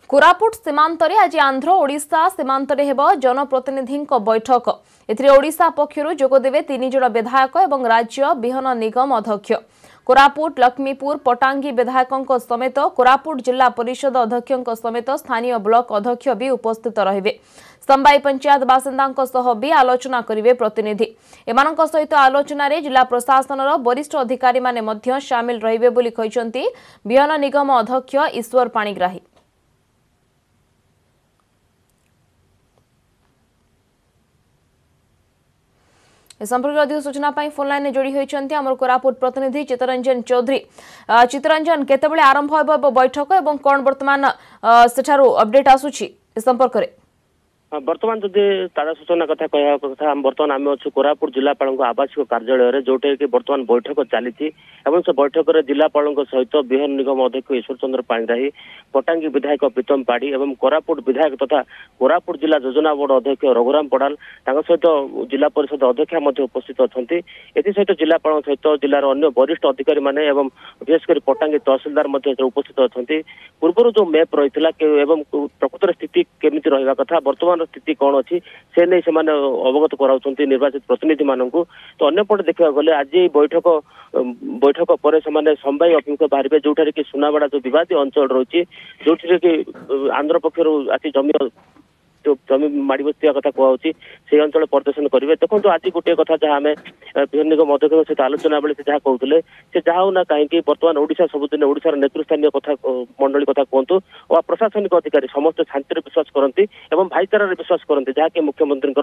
कोरापुट सीमांतरे आज आंध्र ओडिशा सीमांतरे हेब जनप्रतिनिधि बैठक एथिरे ओडिशा पक्षरु जोगदेवे 3 जण विधायक एवं राज्य बिहन निगम अध्यक्ष कोरापुट लक्ष्मीपुर पटांगी विधायकों समेत कोरापुट जिला परिषद अध्यक्षों समेत स्थानीय ब्लॉक अध्यक्ष भी उपस्थित रहिबे। संबाई पंचायत बासिंदांक सह भी आलोचना करिवे प्रतिनिधि। एमानंक सहित आलोचना रे जिला प्रशासनर वरिष्ठ अधिकारी माने मध्य शामिल रहिबे बोली कहिसंती बिहन निगम अध्यक्ष ईश्वर पाणिग्राही। संपर्क अधिक सूचना फोन लाइन जोड़ी होती आम कोरापुट प्रतिनिधि चित्तरंजन चौधरी। चित्तरंजन केतेबेले आरंभ होब बैठक एवं कौन बर्तमान सेठारु अपडेट आसुछि संपर्क रे? बर्तमान जदि ताजा सूचना कथा कह कथा बर्तमान आम अच्छु कोरापुट जिलापाल आवासिक कार्यालय जोटा कि बर्तमान बैठक चली से बैठक में जिलापाल सहित बिहान निगम अध्यक्ष ईश्वर चंद्र पाणिग्राही पटांगी विधायक प्रीतम पाड़ी और कोरापुट विधायक तथा कोरापुट जिला योजना बोर्ड अध्यक्ष रघुराम पड़ाल सहित जिला परिषद अध्यक्ष उपस्थित अच्छा एसत जिलापाल सहित जिलार अन्य वरिष्ठ अधिकारी माने विशेषकर पटांगी तहसिलदार उपस्थित अच्छा पूर्व जो मैप रही प्रकृत स्थिति केमी रहा कथा बर्तमान स्थिति कौन अच्छी से नहीं से अवगत कराउछन्ती निर्वाचित प्रतिनिधि मानक। तो अन्यपटे देखा गले आज बैठक पर संबाई अभिमुख बाहर जोठार कि सुनावाड़ा जो विवादित अंचल रही जो आंध्र पक्षर आसी जमी माड़ी बसवा कथा कहूँ से अंचल प्रदर्शन करेंगे। देखो आज गोटे कथा जहाँ आम बिहान निगम अध्यक्ष सहित आलोचना बेले से जहाँ कहते से जहाँ हो ना कहीं बर्तमान ओडिशा सबुदिन ओडिशार नेतृस्थानीय कथा मंडली कथा कहतु और प्रशासनिक अधिकारी समस्त शांति विश्वास करती और भाईचारा विश्वास करती जहाँकि मुख्यमंत्री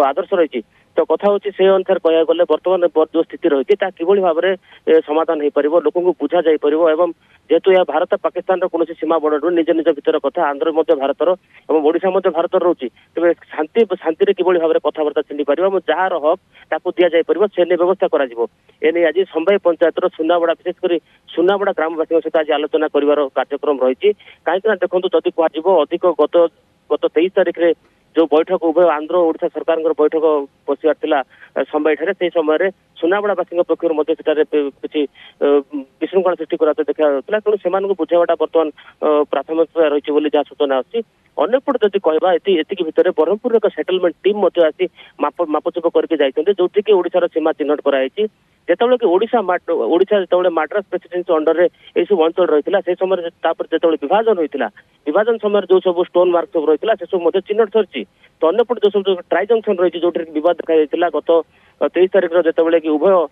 आदर्श रही। तो कथा हूँ से अनुसार कह गले बर्तमान जो स्थिति रही कि भाव में समाधान हो पार लोक बुझा जा पार और जेहेतु यह भारत पाकिस्तान कौन सीमा बॉर्डर निज निज भर कथा आंध्र भारतर और ओडिशा भारत रोचे तेज शांति शांति कि भाव में कथबार्ता चली पार जार हक ताकू दि जापर से व्यवस्था कर आज संबाई पंचायत सुनावाड़ा विशेषकर सुनावाड़ा ग्रामवासी सहित आज आलोचना कर कार्यक्रम रही कहीं देखो जदि कह अधिक गत 23 तारीख में जो बैठक उभय आंध्र ओडिशा सरकार बैठक बसार संबाई ठारे से समय सुनावाड़ावासी पक्षर किसी विशृंखला सृष्टि करते देखा तेणु से बुझावाटा बर्तमान प्राथमिकता रही जहाँ सूचना आसी। अन्यपटे जदि कहवा एतिक भितर ब्रह्मपुर एक सेटलमेंट टीम आसी मापचुप करके जाइए जो कि ओडिशार सीमा चिन्हट कराई जिते कि ओडिशा जो माड्रास प्रेसिडेंसी अंडर ये सब अंचल रही से समय जो विभाजन होता विभाजन समय जो सब स्टोन मार्क सब रही है सब चिन्हट सरी। तो अन्यपटे जो सब ट्राई जंक्शन रही जो विवाद देखा गत 23 तारीख जो कि उभय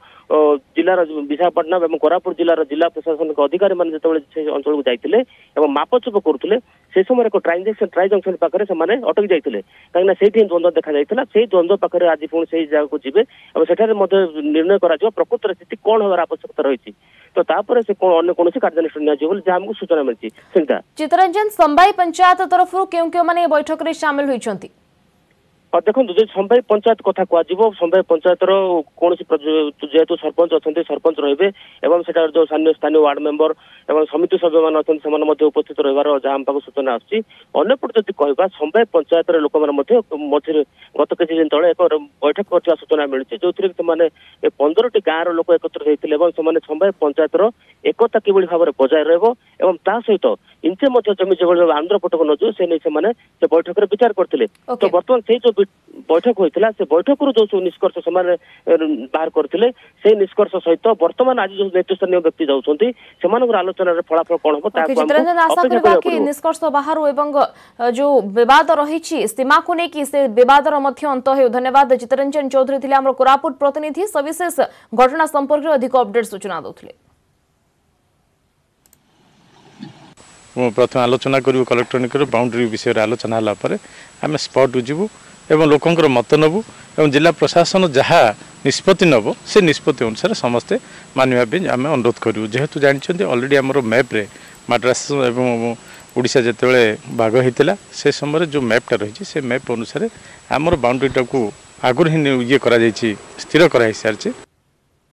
जिलार विशाखापट्टनम और कोरापुट जिलार जिला प्रशासनिक अधिकारी मैंने जो अंचल को जाते मापचुप करुले से समय एक ट्राई जंक्शन पाखे से अटकी जाते कहीं से द्वंद्व देखा जाता से द्वंद्व पाखे आज पुणी से जगह को जी और सेठारे निर्णय कर प्रकृत स्थिति कौन होगार आवश्यकता रही। तो तापर से अन्य कौन कार्यानुष्ठान निजी सूचना मिली। चित्तरंजन संबाई पंचायत तरफ क्यों मैंने बैठक में सामिल होती? देखो जो संबाई पंचायत कथा कह संबाई पंचायत कौन जेहेतु सरपंच अच्छा सरपंच रे जो स्थानीय वार्ड मेंबर और समिति सभ्य मान अच्छा उपस्थित रही जहाँ पाक सूचना आसची। अन्यपटे जब कह संबाई पंचायत लोक मझे गत किसी दिन तले एक बैठक कर सूचना मिली जो 15टी गाँव लोक एकत्रित होते संबाई पंचायत एकता कि भाव में बजाय रहा सहित इंचे जमी जो आंध्र पटक नजु से नहीं से बैठक में विचार करते। तो बर्तमान से जो बैठक होता से बैठक जो निष्कर्ष से बाहर करते से निष्कर्ष सहित बर्तमान आज जो नेतृस्थानीय व्यक्ति जाऊँगी से आलोचना फलाफल कौन हम निष्कर्ष बाहर जो विवाद रही सीमा को लेकिन से विवादर अंत हो। धन्यवाद चित्तरंजन चौधरी थे आम कोरापुट प्रतिनिधि सविशेष घटना संपर्क में अधिक अपडेट सूचना देते। प्रथम आलोचना करूँ कलेक्टर निकर बाउंड्री विषय आलोचना आम स्पॉट जीवु एवं लोकंर मत नबू और जिला प्रशासन जहाँ निष्पत्ति नब से निष्पत्ति अनुसार समस्ते मानवा भी आम अनुरोध करूँ। जेहेतु जानते अलरेडी आमर मैप्रे माड्रास एवं ओडिशा जिते भाग होता से समय जो मैपटा रही से मैप अनुसार आमर बाउंड्रीटा को आगुरी ही ये स्थिर कराई सारी